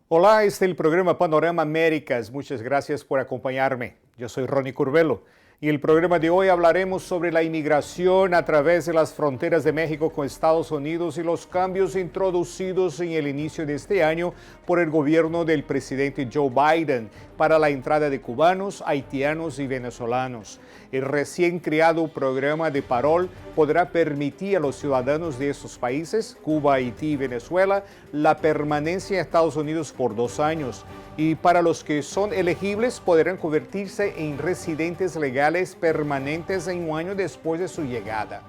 Hola, este es el programa Panorama Américas. Muchas gracias por acompañarme. Yo soy Ronnie Curbelo y el programa de hoy hablaremos sobre la inmigración a través de las fronteras de México con Estados Unidos y los cambios introducidos en el inicio de este año por el gobierno del presidente Joe Biden para la entrada de cubanos, haitianos y venezolanos. El recién creado programa de parol podrá permitir a los ciudadanos de estos países, Cuba, Haití y Venezuela, la permanencia en Estados Unidos por 2 años. Y para los que son elegibles podrán convertirse en residentes legales permanentes en un año después de su llegada.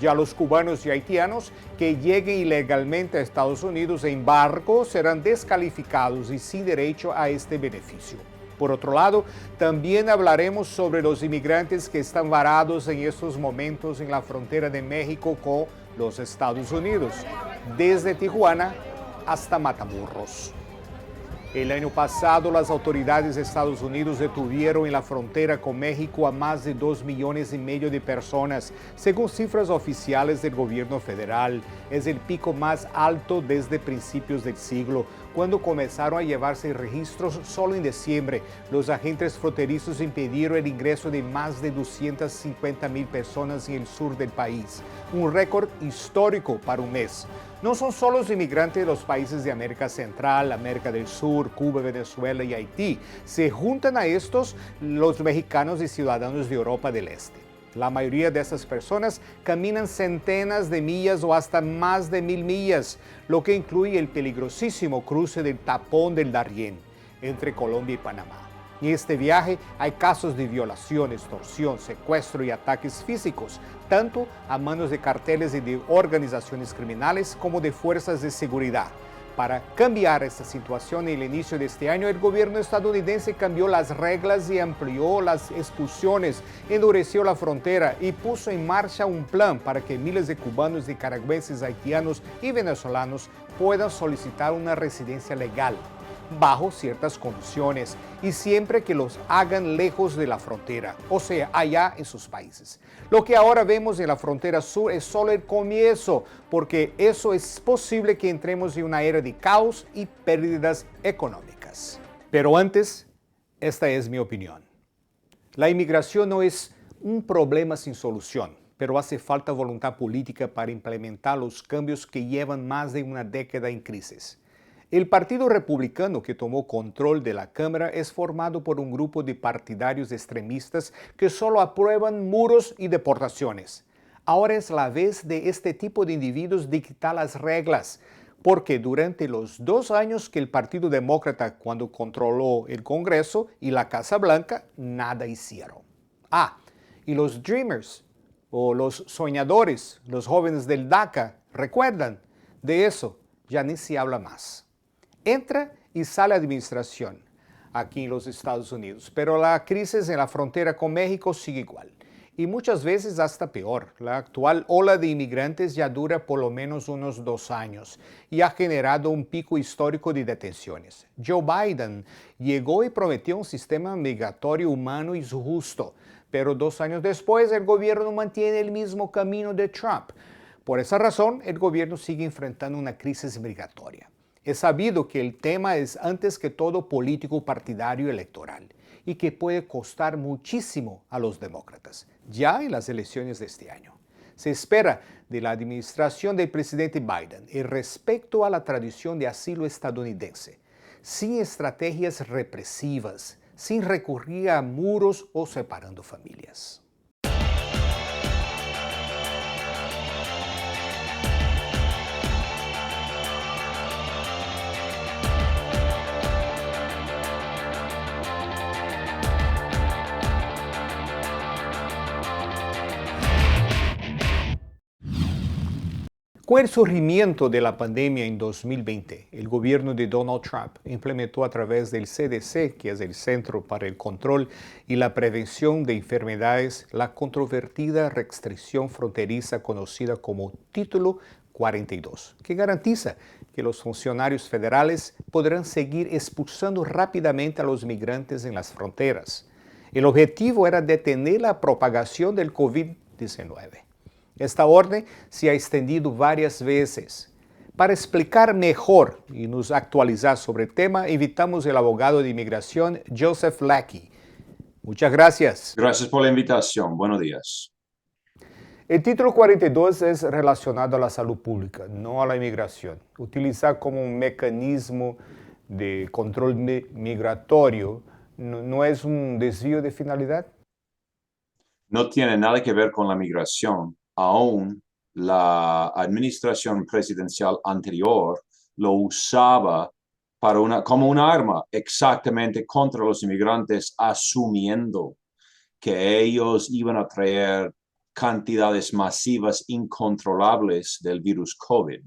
Ya los cubanos y haitianos que lleguen ilegalmente a Estados Unidos en barco serán descalificados y sin derecho a este beneficio. Por otro lado, también hablaremos sobre los inmigrantes que están varados en estos momentos en la frontera de México con los Estados Unidos, desde Tijuana hasta Matamoros. El año pasado, las autoridades de Estados Unidos detuvieron en la frontera con México a más de 2,5 millones de personas, según cifras oficiales del gobierno federal. Es el pico más alto desde principios del siglo, cuando comenzaron a llevarse registros solo en diciembre. Los agentes fronterizos impidieron el ingreso de más de 250,000 personas en el sur del país, un récord histórico para un mes. No son solo los inmigrantes de los países de América Central, América del Sur, Cuba, Venezuela y Haití. Se juntan a estos los mexicanos y ciudadanos de Europa del Este. La mayoría de estas personas caminan centenas de millas o hasta más de 1,000 millas, lo que incluye el peligrosísimo cruce del Tapón del Darién entre Colombia y Panamá. En este viaje hay casos de violación, extorsión, secuestro y ataques físicos, tanto a manos de carteles y de organizaciones criminales como de fuerzas de seguridad. Para cambiar esta situación, en el inicio de este año, el gobierno estadounidense cambió las reglas y amplió las expulsiones, endureció la frontera y puso en marcha un plan para que miles de cubanos, nicaragüenses, haitianos y venezolanos puedan solicitar una residencia legal, bajo ciertas condiciones y siempre que los hagan lejos de la frontera, o sea, allá en sus países. Lo que ahora vemos en la frontera sur es solo el comienzo, porque eso es posible que entremos en una era de caos y pérdidas económicas. Pero antes, esta es mi opinión. La inmigración no es un problema sin solución, pero hace falta voluntad política para implementar los cambios que llevan más de una década en crisis. El Partido Republicano que tomó control de la Cámara es formado por un grupo de partidarios extremistas que solo aprueban muros y deportaciones. Ahora es la vez de este tipo de individuos dictar las reglas, porque durante los 2 años que el Partido Demócrata, cuando controló el Congreso y la Casa Blanca, nada hicieron. Y los Dreamers, o los soñadores, los jóvenes del DACA, ¿recuerdan? De eso ya ni se habla más. Entra y sale administración aquí en los Estados Unidos, pero la crisis en la frontera con México sigue igual. Y muchas veces hasta peor. La actual ola de inmigrantes ya dura por lo menos unos 2 años y ha generado un pico histórico de detenciones. Joe Biden llegó y prometió un sistema migratorio humano y justo, pero 2 años después el gobierno mantiene el mismo camino de Trump. Por esa razón, el gobierno sigue enfrentando una crisis migratoria. Es sabido que el tema es antes que todo político, partidario y electoral, y que puede costar muchísimo a los demócratas, ya en las elecciones de este año. Se espera de la administración del presidente Biden y respecto a la tradición de asilo estadounidense, sin estrategias represivas, sin recurrir a muros o separando familias. Con el surgimiento de la pandemia en 2020, el gobierno de Donald Trump implementó a través del CDC, que es el Centro para el Control y la Prevención de Enfermedades, la controvertida restricción fronteriza conocida como Título 42, que garantiza que los funcionarios federales podrán seguir expulsando rápidamente a los migrantes en las fronteras. El objetivo era detener la propagación del COVID-19. Esta orden se ha extendido varias veces. Para explicar mejor y nos actualizar sobre el tema, invitamos al abogado de inmigración Joseph Lackey. Muchas gracias. Gracias por la invitación. Buenos días. El título 42 es relacionado a la salud pública, no a la inmigración. Utilizar como un mecanismo de control migratorio no es un desvío de finalidad. No tiene nada que ver con la migración. Aún la administración presidencial anterior lo usaba como una arma exactamente contra los inmigrantes, asumiendo que ellos iban a traer cantidades masivas incontrolables del virus COVID.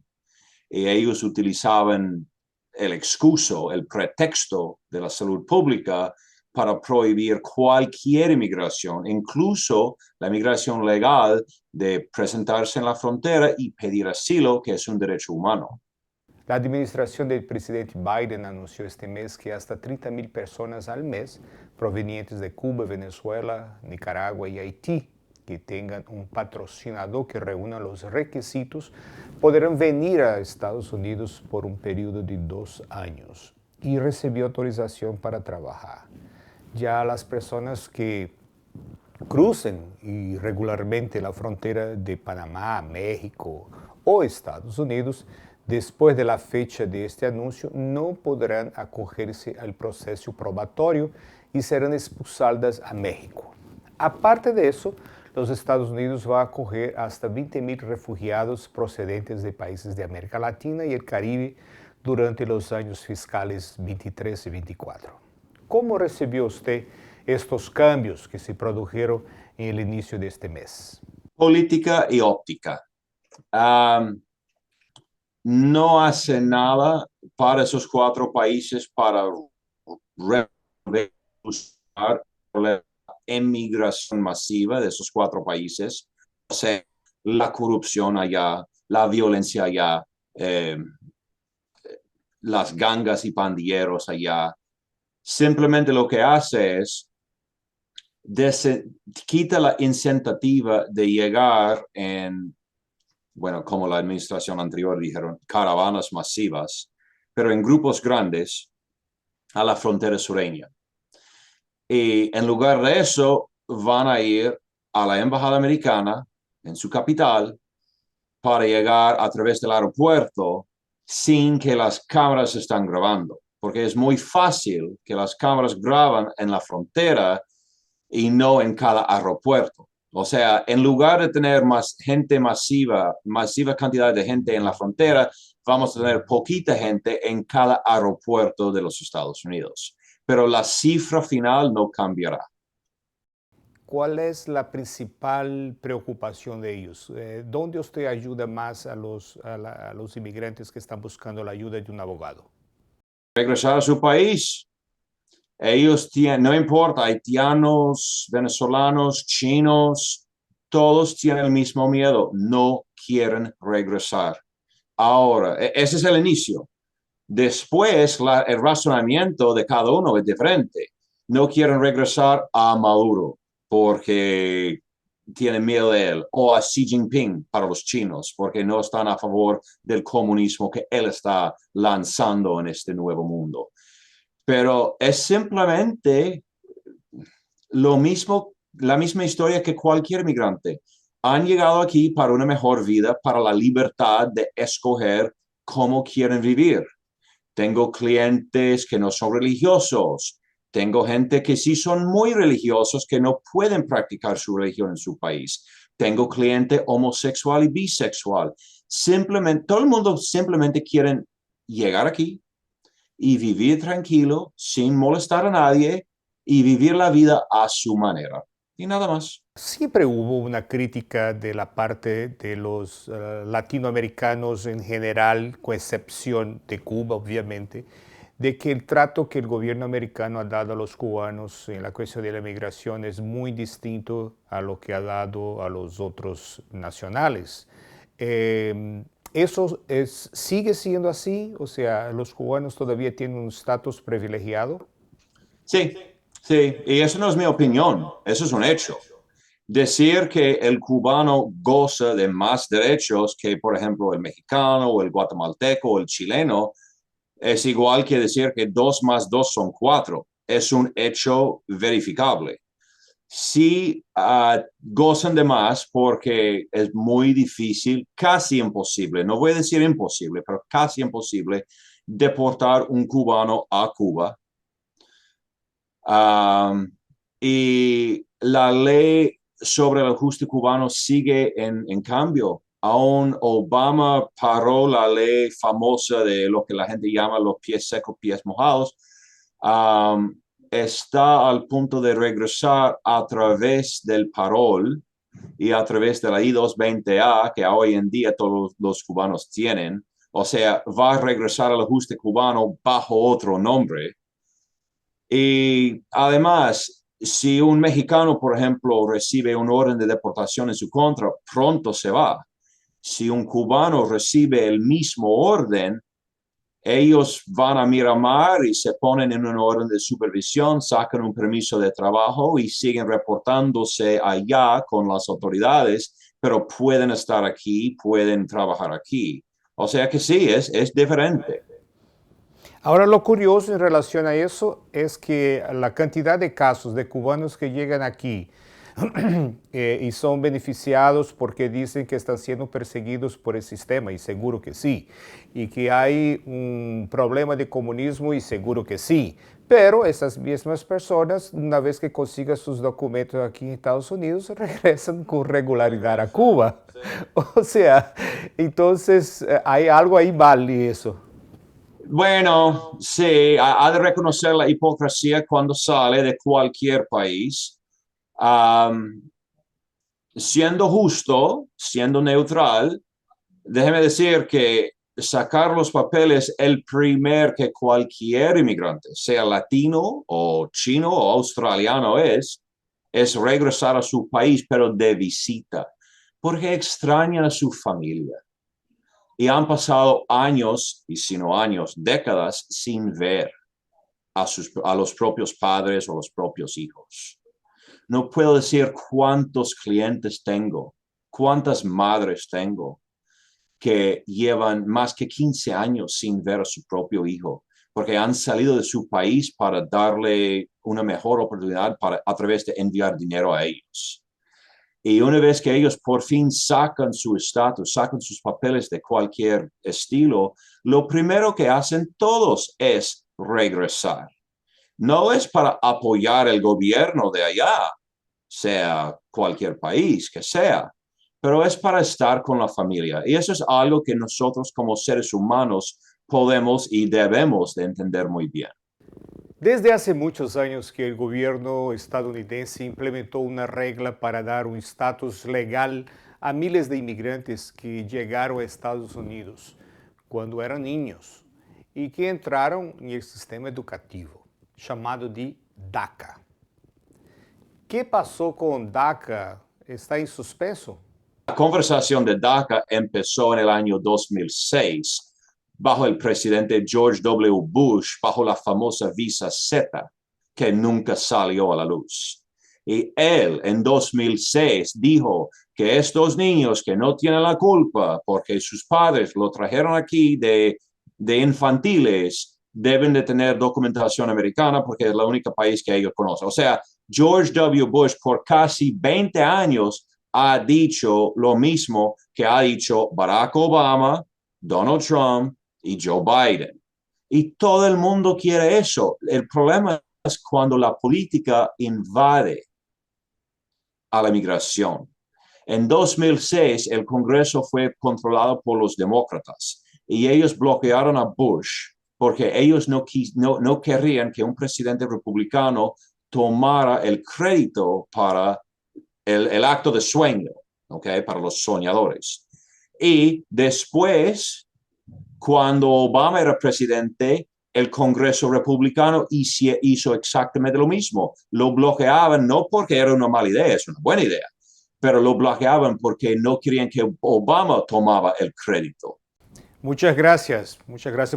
Y ellos utilizaban el excuso, el pretexto de la salud pública para prohibir cualquier inmigración, incluso la inmigración legal de presentarse en la frontera y pedir asilo, que es un derecho humano. La administración del presidente Biden anunció este mes que hasta 30,000 personas al mes provenientes de Cuba, Venezuela, Nicaragua y Haití que tengan un patrocinador que reúna los requisitos podrán venir a Estados Unidos por un periodo de 2 años y recibir autorización para trabajar. Ya las personas que crucen irregularmente la frontera de Panamá, México o Estados Unidos, después de la fecha de este anuncio, no podrán acogerse al proceso probatorio y serán expulsadas a México. Aparte de eso, los Estados Unidos va a acoger hasta 20,000 refugiados procedentes de países de América Latina y el Caribe durante los años fiscales 23 y 24. ¿Cómo recibió usted estos cambios que se produjeron en el inicio de este mes? Política y óptica. No hace nada para esos 4 países para reducir la emigración masiva de esos 4 países. O sea, la corrupción allá, la violencia allá, las gangas y pandilleros allá. Simplemente lo que hace es quita la incentivativa de llegar en, bueno, como la administración anterior dijeron, caravanas masivas, pero en grupos grandes a la frontera sureña. Y en lugar de eso, van a ir a la embajada americana en su capital para llegar a través del aeropuerto sin que las cámaras están grabando, porque es muy fácil que las cámaras graban en la frontera y no en cada aeropuerto. O sea, en lugar de tener más gente masiva cantidad de gente en la frontera, vamos a tener poquita gente en cada aeropuerto de los Estados Unidos. Pero la cifra final no cambiará. ¿Cuál es la principal preocupación de ellos? ¿Dónde usted ayuda más a los inmigrantes que están buscando la ayuda de un abogado? Regresar a su país. Ellos tienen, no importa, haitianos, venezolanos, chinos, todos tienen el mismo miedo, no quieren regresar. Ahora, ese es el inicio. Después, el razonamiento de cada uno es diferente. No quieren regresar a Maduro porque tienen miedo de él, o a Xi Jinping para los chinos, porque no están a favor del comunismo que él está lanzando en este nuevo mundo. Pero es simplemente lo mismo, la misma historia que cualquier migrante. Han llegado aquí para una mejor vida, para la libertad de escoger cómo quieren vivir. Tengo clientes que no son religiosos. Tengo gente que sí son muy religiosos que no pueden practicar su religión en su país. Tengo cliente homosexual y bisexual. Simplemente, todo el mundo simplemente quiere llegar aquí y vivir tranquilo, sin molestar a nadie y vivir la vida a su manera. Y nada más. Siempre hubo una crítica de la parte de los latinoamericanos en general, con excepción de Cuba, obviamente, de que el trato que el gobierno americano ha dado a los cubanos en la cuestión de la migración es muy distinto a lo que ha dado a los otros nacionales. ¿Eso sigue siendo así? O sea, ¿los cubanos todavía tienen un estatus privilegiado? Sí, sí, y eso no es mi opinión, eso es un hecho. Decir que el cubano goza de más derechos que, por ejemplo, el mexicano o el guatemalteco o el chileno, es igual que decir que 2 más 2 son 4. Es un hecho verificable. Sí, gozan de más porque es muy difícil, casi imposible, no voy a decir imposible, pero casi imposible deportar un cubano a Cuba. Y la ley sobre el ajuste cubano sigue en cambio. Aún Obama paró la ley famosa de lo que la gente llama los pies secos, pies mojados. Está al punto de regresar a través del parol y a través de la I-220A que hoy en día todos los cubanos tienen. O sea, va a regresar al ajuste cubano bajo otro nombre. Y además, si un mexicano, por ejemplo, recibe un orden de deportación en su contra, pronto se va. Si un cubano recibe el mismo orden, ellos van a Miramar y se ponen en una orden de supervisión, sacan un permiso de trabajo y siguen reportándose allá con las autoridades, pero pueden estar aquí, pueden trabajar aquí. O sea que sí, es diferente. Ahora, lo curioso en relación a eso es que la cantidad de casos de cubanos que llegan aquí y son beneficiados porque dicen que están siendo perseguidos por el sistema, y seguro que sí, y que hay un problema de comunismo, y seguro que sí, pero esas mismas personas, una vez que consigan sus documentos aquí en Estados Unidos, regresan con regularidad a Cuba. O sea, entonces hay algo ahí mal y eso. Bueno, sí, ha de reconocer la hipocresía cuando sale de cualquier país. Um, Siendo justo, siendo neutral, déjeme decir que sacar los papeles el primer que cualquier inmigrante, sea latino o chino o australiano es regresar a su país, pero de visita, porque extraña a su familia. Y han pasado años, y si no años, décadas, sin ver a los propios padres o los propios hijos. No puedo decir cuántos clientes tengo, cuántas madres tengo que llevan más que 15 años sin ver a su propio hijo, porque han salido de su país para darle una mejor oportunidad a través de enviar dinero a ellos. Y una vez que ellos por fin sacan su estatus, sacan sus papeles de cualquier estilo, lo primero que hacen todos es regresar. No es para apoyar el gobierno de allá, sea cualquier país que sea, pero es para estar con la familia. Y eso es algo que nosotros como seres humanos podemos y debemos de entender muy bien. Desde hace muchos años que el gobierno estadounidense implementó una regla para dar un estatus legal a miles de inmigrantes que llegaron a Estados Unidos cuando eran niños y que entraron en el sistema educativo, llamado de DACA. ¿Qué pasó con DACA? ¿Está en suspenso? La conversación de DACA empezó en el año 2006 bajo el presidente George W. Bush, bajo la famosa visa Z, que nunca salió a la luz. Y él en 2006 dijo que estos niños que no tienen la culpa porque sus padres lo trajeron aquí de infantiles deben de tener documentación americana porque es el único país que ellos conocen. O sea, George W. Bush por casi 20 años ha dicho lo mismo que ha dicho Barack Obama, Donald Trump y Joe Biden. Y todo el mundo quiere eso. El problema es cuando la política invade a la migración. En 2006, el Congreso fue controlado por los demócratas y ellos bloquearon a Bush porque ellos no querían que un presidente republicano tomara el crédito para el acto de sueño, ¿okay? Para los soñadores. Y después, cuando Obama era presidente, el Congreso republicano hizo exactamente lo mismo. Lo bloqueaban no porque era una mala idea, es una buena idea, pero lo bloqueaban porque no querían que Obama tomara el crédito. Muchas gracias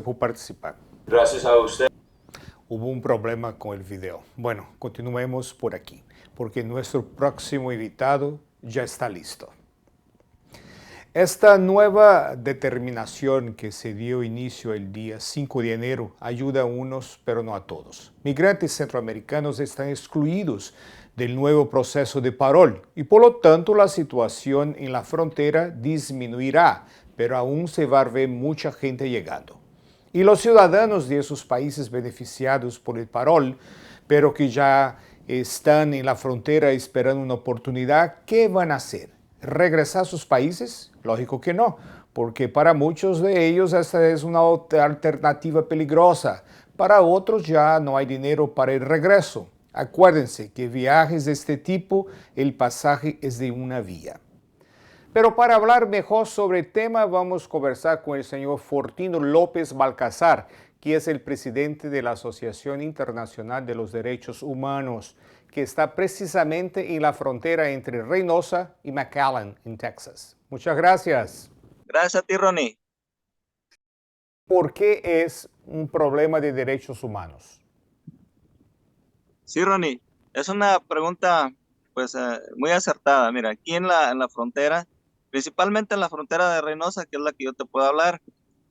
por participar. Gracias a usted. hubo un problema con el video. Bueno, continuemos por aquí, porque nuestro próximo invitado ya está listo. Esta nueva determinación que se dio inicio el día 5 de enero ayuda a unos, pero no a todos. Migrantes centroamericanos están excluidos del nuevo proceso de parol y por lo tanto la situación en la frontera disminuirá, pero aún se va a ver mucha gente llegando. Y los ciudadanos de esos países beneficiados por el parol, pero que ya están en la frontera esperando una oportunidad, ¿qué van a hacer? ¿Regresar a sus países? Lógico que no, porque para muchos de ellos esta es una alternativa peligrosa. Para otros ya no hay dinero para el regreso. Acuérdense que viajes de este tipo, el pasaje es de una vía. Pero para hablar mejor sobre el tema, vamos a conversar con el señor Fortino López Balcazar, que es el presidente de la Asociación Internacional de los Derechos Humanos, que está precisamente en la frontera entre Reynosa y McAllen, en Texas. Muchas gracias. Gracias a ti, Ronnie. ¿Por qué es un problema de derechos humanos? Sí, Ronnie, es una pregunta pues muy acertada. Mira, aquí en la frontera, principalmente en la frontera de Reynosa, que es la que yo te puedo hablar,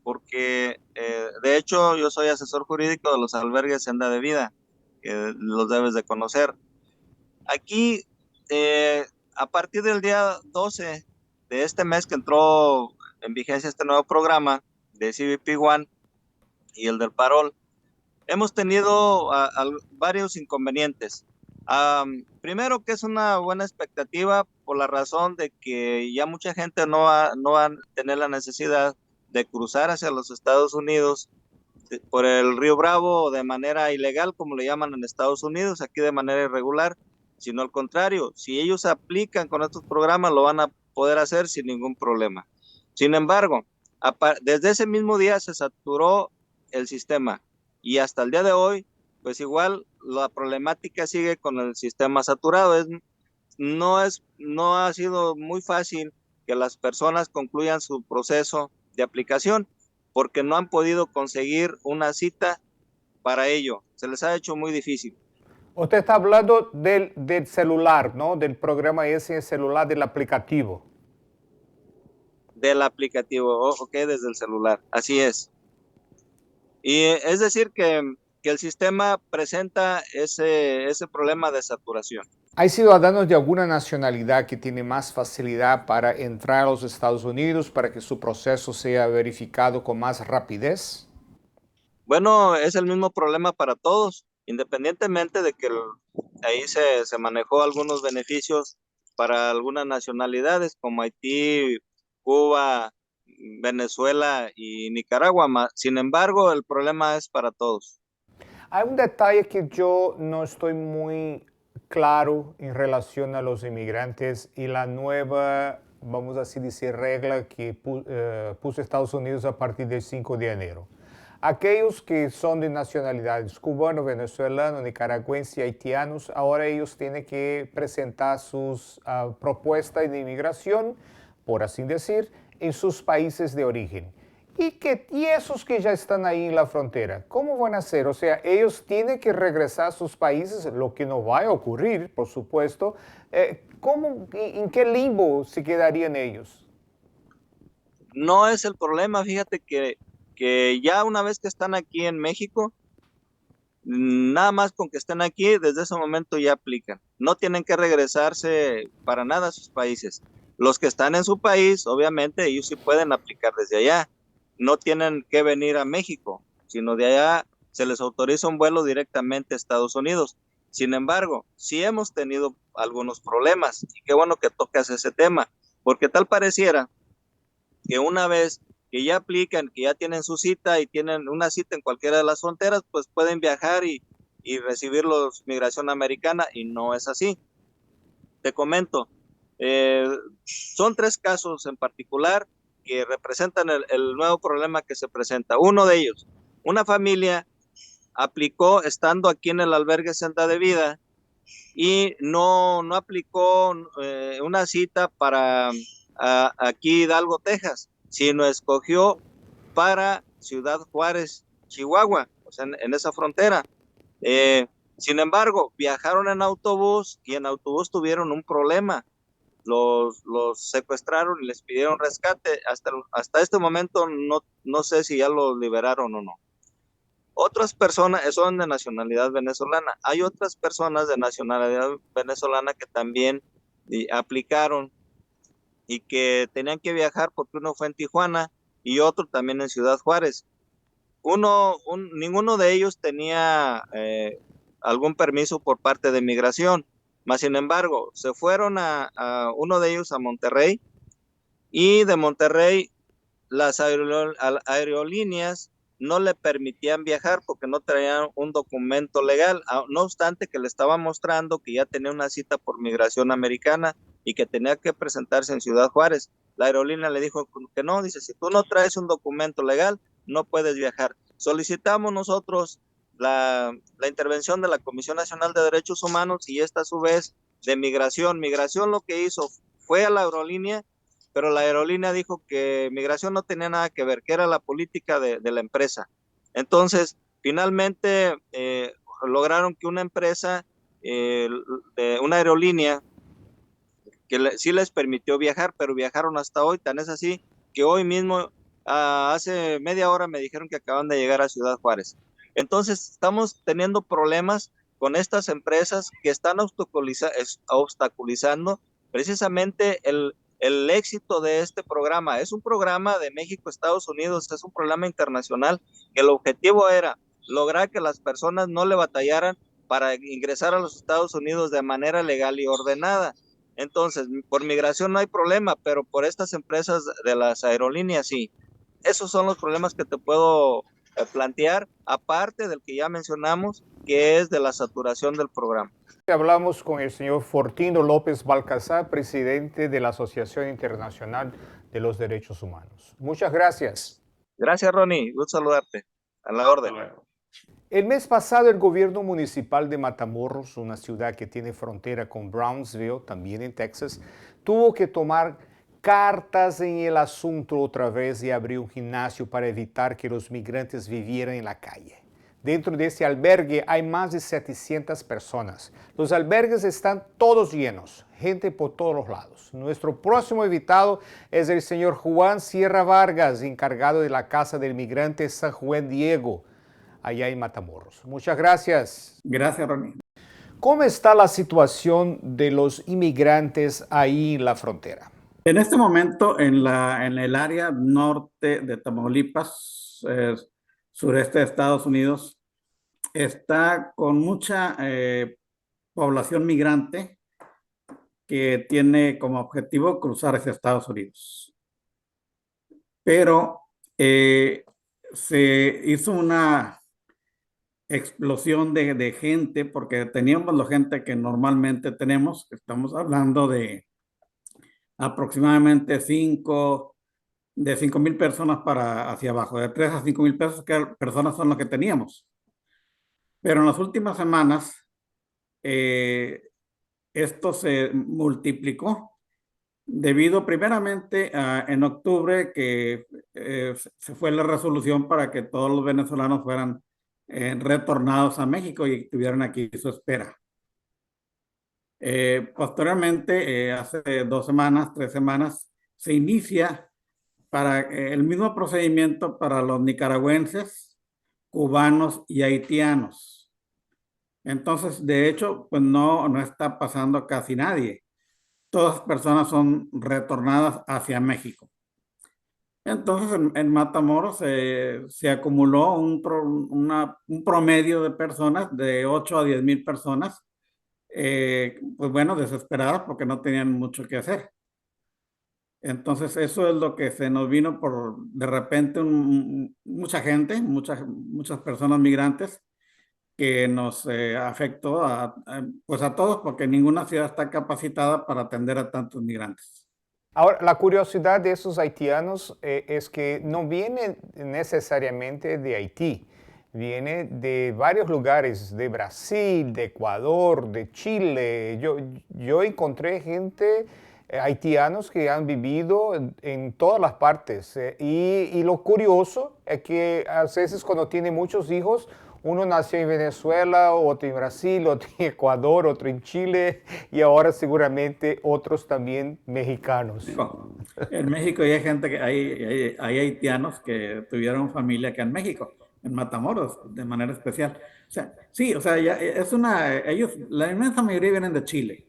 porque de hecho yo soy asesor jurídico de los albergues Senda de Vida, que los debes de conocer. Aquí, a partir del día 12 de este mes que entró en vigencia este nuevo programa de CBP One y el del parol, hemos tenido varios inconvenientes. Primero, que es una buena expectativa por la razón de que ya mucha gente no va a tener la necesidad de cruzar hacia los Estados Unidos por el Río Bravo de manera ilegal, como le llaman en Estados Unidos, aquí de manera irregular, sino al contrario, si ellos aplican con estos programas, lo van a poder hacer sin ningún problema. Sin embargo, desde ese mismo día se saturó el sistema y hasta el día de hoy, pues igual la problemática sigue con el sistema saturado. No ha sido muy fácil que las personas concluyan su proceso de aplicación porque no han podido conseguir una cita para ello. Se les ha hecho muy difícil. Usted está hablando del celular, ¿no? Del programa ese en celular, del aplicativo. Del aplicativo, ok, desde el celular, así es. Y es decir que el sistema presenta ese problema de saturación. ¿Hay ciudadanos de alguna nacionalidad que tienen más facilidad para entrar a los Estados Unidos para que su proceso sea verificado con más rapidez? Bueno, es el mismo problema para todos, independientemente de que ahí se manejó algunos beneficios para algunas nacionalidades como Haití, Cuba, Venezuela y Nicaragua. Sin embargo, el problema es para todos. Hay un detalle que yo no estoy muy claro en relación a los inmigrantes y la nueva, vamos a así decir, regla que puso Estados Unidos a partir del 5 de enero. Aquellos que son de nacionalidades cubano, venezolano, nicaragüense y haitianos, ahora ellos tienen que presentar sus propuestas de inmigración, por así decir, en sus países de origen. Y esos que ya están ahí en la frontera, ¿cómo van a hacer? O sea, ellos tienen que regresar a sus países, lo que no va a ocurrir, por supuesto. ¿En qué limbo se quedarían ellos? No es el problema, fíjate que ya una vez que están aquí en México, nada más con que estén aquí, desde ese momento ya aplican. No tienen que regresarse para nada a sus países. Los que están en su país, obviamente, ellos sí pueden aplicar desde allá. No tienen que venir a México, sino de allá se les autoriza un vuelo directamente a Estados Unidos. Sin embargo, sí hemos tenido algunos problemas y qué bueno que tocas ese tema, porque tal pareciera que una vez que ya aplican, que ya tienen su cita y tienen una cita en cualquiera de las fronteras, pues pueden viajar y recibir la migración americana, y no es así. Te comento, son 3 casos en particular que representan el nuevo problema que se presenta. Uno de ellos, una familia aplicó estando aquí en el albergue Senda de Vida y no aplicó una cita para aquí Hidalgo, Texas, sino escogió para Ciudad Juárez, Chihuahua, o sea, en esa frontera. Sin embargo, viajaron en autobús y en autobús tuvieron un problema. Los secuestraron y les pidieron rescate. Hasta este momento no sé si ya los liberaron o no. Otras personas son de nacionalidad venezolana. Hay otras personas de nacionalidad venezolana que también aplicaron y que tenían que viajar porque uno fue en Tijuana y otro también en Ciudad Juárez. Ninguno de ellos tenía algún permiso por parte de migración, mas sin embargo, se fueron a uno de ellos a Monterrey y de Monterrey las aerolíneas no le permitían viajar porque no traían un documento legal, no obstante que le estaba mostrando que ya tenía una cita por migración americana y que tenía que presentarse en Ciudad Juárez. La aerolínea le dijo que no, dice, si tú no traes un documento legal, no puedes viajar. Solicitamos nosotros la intervención de la Comisión Nacional de Derechos Humanos y esta a su vez de migración. Migración lo que hizo fue a la aerolínea, pero la aerolínea dijo que migración no tenía nada que ver, que era la política de la empresa. Entonces, finalmente lograron que una empresa, una aerolínea, sí les permitió viajar, pero viajaron hasta hoy, tan es así que hoy mismo, hace media hora me dijeron que acaban de llegar a Ciudad Juárez. Entonces, estamos teniendo problemas con estas empresas que están obstaculizando precisamente el éxito de este programa. Es un programa de México, Estados Unidos, es un programa internacional que el objetivo era lograr que las personas no le batallaran para ingresar a los Estados Unidos de manera legal y ordenada. Entonces, por migración no hay problema, pero por estas empresas de las aerolíneas sí. Esos son los problemas que te puedo plantear, aparte del que ya mencionamos, que es de la saturación del programa. Hablamos con el señor Fortino López Balcazar, presidente de la Asociación Internacional de los Derechos Humanos. Muchas gracias. Gracias, Ronnie. Gusto saludarte. A la orden. El mes pasado, el gobierno municipal de Matamoros, una ciudad que tiene frontera con Brownsville, también en Texas, tuvo que tomar cartas en el asunto otra vez y abrir un gimnasio para evitar que los migrantes vivieran en la calle. Dentro de este albergue hay más de 700 personas. Los albergues están todos llenos, gente por todos los lados. Nuestro próximo invitado es el señor Juan Sierra Vargas, encargado de la Casa del Migrante San Juan Diego, allá en Matamoros. Muchas gracias. Gracias, Ronnie. ¿Cómo está la situación de los inmigrantes ahí en la frontera? En este momento, en el área norte de Tamaulipas, sureste de Estados Unidos, está con mucha población migrante que tiene como objetivo cruzar hacia Estados Unidos. Pero se hizo una explosión de gente, porque teníamos la gente que normalmente tenemos, estamos hablando de aproximadamente 5.000 personas para hacia abajo, de 3 a 5.000 personas son las que teníamos. Pero en las últimas semanas, esto se multiplicó debido primeramente en octubre que se fue la resolución para que todos los venezolanos fueran retornados a México y tuvieran aquí su espera. Posteriormente, hace 2 semanas, 3 semanas, se inicia el mismo procedimiento para los nicaragüenses, cubanos y haitianos. Entonces, de hecho, pues no está pasando casi nadie. Todas las personas son retornadas hacia México. Entonces, en Matamoros se acumuló un promedio de personas de 8 a 10.000 personas, pues bueno, desesperadas porque no tenían mucho que hacer. Entonces, eso es lo que se nos vino de repente, mucha gente, muchas personas migrantes, que nos afectó pues a todos, porque ninguna ciudad está capacitada para atender a tantos migrantes. Ahora, la curiosidad de esos haitianos es que no vienen necesariamente de Haití, viene de varios lugares, de Brasil, de Ecuador, de Chile. Yo encontré gente haitianos que han vivido en todas las partes. Y lo curioso es que a veces cuando tiene muchos hijos, uno nació en Venezuela, otro en Brasil, otro en Ecuador, otro en Chile y ahora seguramente otros también mexicanos. En México hay gente que hay haitianos que tuvieron familia acá en México, en Matamoros, de manera especial. O sea, sí, o sea, ellos, la inmensa mayoría vienen de Chile.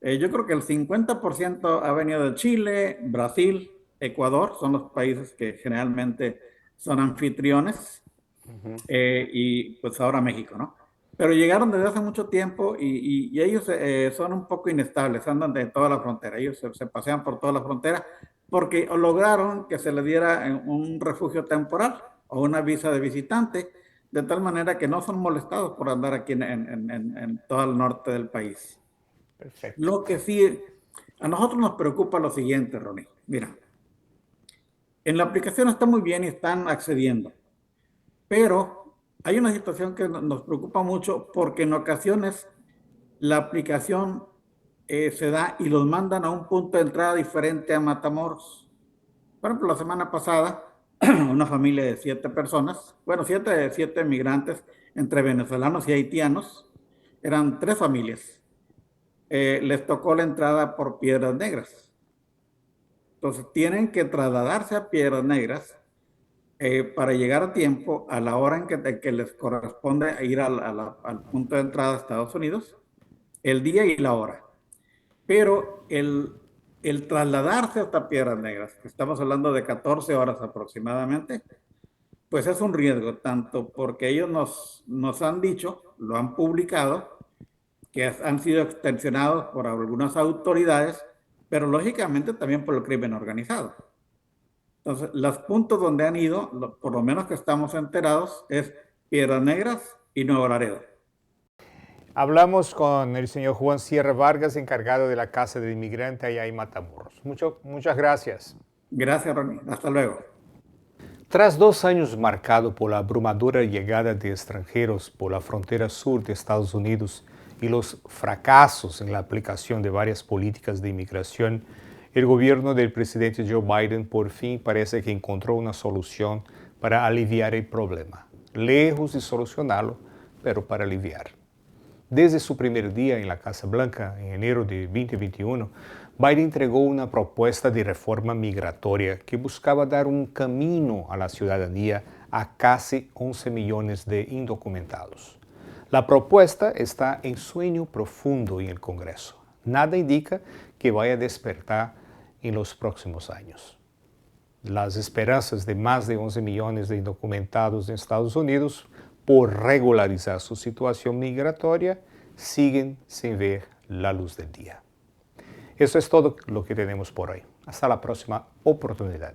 Yo creo que el 50% ha venido de Chile, Brasil, Ecuador, son los países que generalmente son anfitriones, y pues ahora México, ¿no? Pero llegaron desde hace mucho tiempo y ellos son un poco inestables, andan de toda la frontera, ellos se pasean por toda la frontera porque lograron que se les diera un refugio temporal o una visa de visitante, de tal manera que no son molestados por andar aquí en todo el norte del país. Perfecto. Lo que sí, a nosotros nos preocupa lo siguiente, Ronnie. Mira, en la aplicación está muy bien y están accediendo, pero hay una situación que nos preocupa mucho porque en ocasiones la aplicación se da y los mandan a un punto de entrada diferente a Matamoros. Por ejemplo, la semana pasada, una familia de 7 personas, bueno, siete migrantes entre venezolanos y haitianos, eran 3 familias. Les tocó la entrada por Piedras Negras. Entonces tienen que trasladarse a Piedras Negras para llegar a tiempo a la hora que les corresponde ir al punto de entrada a Estados Unidos, el día y la hora. Pero el trasladarse hasta Piedras Negras, que estamos hablando de 14 horas aproximadamente, pues es un riesgo, tanto porque ellos nos han dicho, lo han publicado, que han sido extensionados por algunas autoridades, pero lógicamente también por el crimen organizado. Entonces, los puntos donde han ido, por lo menos que estamos enterados, es Piedras Negras y Nuevo Laredo. Hablamos con el señor Juan Sierra Vargas, encargado de la Casa del Inmigrante allá en Matamoros. Muchas gracias. Gracias, Ronnie. Hasta luego. Tras 2 años marcados por la abrumadora llegada de extranjeros por la frontera sur de Estados Unidos y los fracasos en la aplicación de varias políticas de inmigración, el gobierno del presidente Joe Biden por fin parece que encontró una solución para aliviar el problema. Lejos de solucionarlo, pero para aliviar. Desde su primer día en la Casa Blanca, en enero de 2021, Biden entregó una propuesta de reforma migratoria que buscaba dar un camino a la ciudadanía a casi 11 millones de indocumentados. La propuesta está en sueño profundo en el Congreso. Nada indica que vaya a despertar en los próximos años. Las esperanzas de más de 11 millones de indocumentados en Estados Unidos por regularizar su situación migratoria siguen sin ver la luz del día. Eso es todo lo que tenemos por hoy. Hasta la próxima oportunidad.